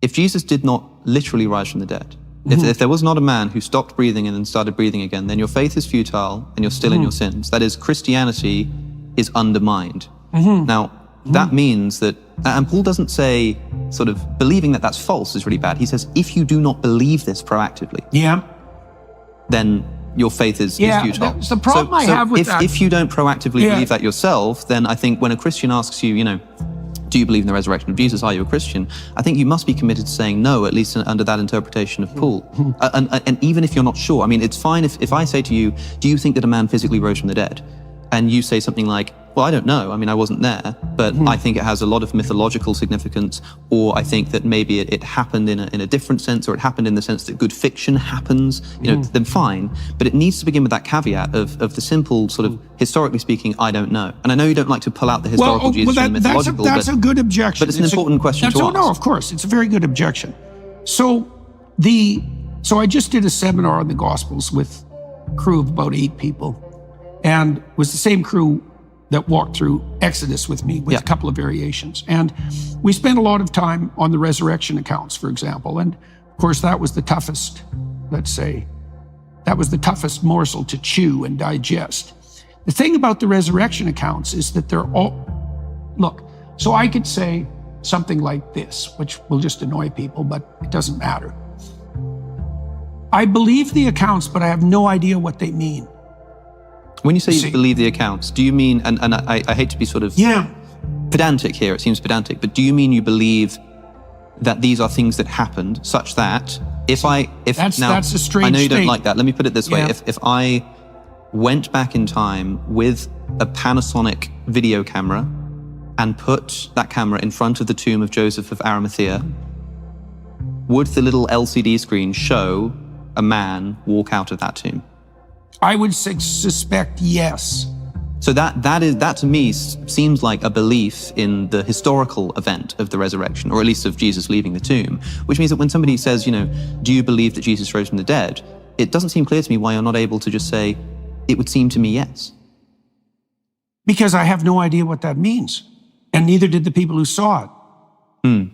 if Jesus did not literally rise from the dead, if there was not a man who stopped breathing and then started breathing again, then your faith is futile and you're still in your sins. That is, Christianity is undermined. Now, that means that, and Paul doesn't say sort of believing that that's false is really bad. He says, if you do not believe this proactively, then your faith is futile. That's the problem I have with that. If you don't proactively believe that yourself, then I think when a Christian asks you, do you believe in the resurrection of Jesus? Are you a Christian? I think you must be committed to saying no, at least under that interpretation of Paul. And even if you're not sure, I mean, it's fine if I say to you, do you think that a man physically rose from the dead? And you say something like, well, I don't know. I mean, I wasn't there, but I think it has a lot of mythological significance, or I think that maybe it happened in a different sense, or it happened in the sense that good fiction happens, then fine. But it needs to begin with that caveat of the simple sort of, historically speaking, I don't know. And I know you don't like to pull out the historical Jesus from the mythological, that's a good objection. But it's an important question to ask. No, of course, it's a very good objection. So I just did a seminar on the Gospels with a crew of about 8 people, and it was the same crew that walked through Exodus with me with a couple of variations. And we spent a lot of time on the resurrection accounts, for example. And of course, that was the toughest, let's say, that was the toughest morsel to chew and digest. The thing about the resurrection accounts is that they're all, look, so I could say something like this, which will just annoy people, but it doesn't matter. I believe the accounts, but I have no idea what they mean. When you say you believe the accounts, do you mean, and I hate to be sort of pedantic here, it seems pedantic, but do you mean you believe that these are things that happened such that that's a strange I know you don't thing. like that. Let me put it this way. If I went back in time with a Panasonic video camera and put that camera in front of the tomb of Joseph of Arimathea, would the little LCD screen show a man walk out of that tomb? I would suspect yes. So that to me seems like a belief in the historical event of the resurrection, or at least of Jesus leaving the tomb, which means that when somebody says, do you believe that Jesus rose from the dead? It doesn't seem clear to me why you're not able to just say, it would seem to me yes. Because I have no idea what that means. And neither did the people who saw it.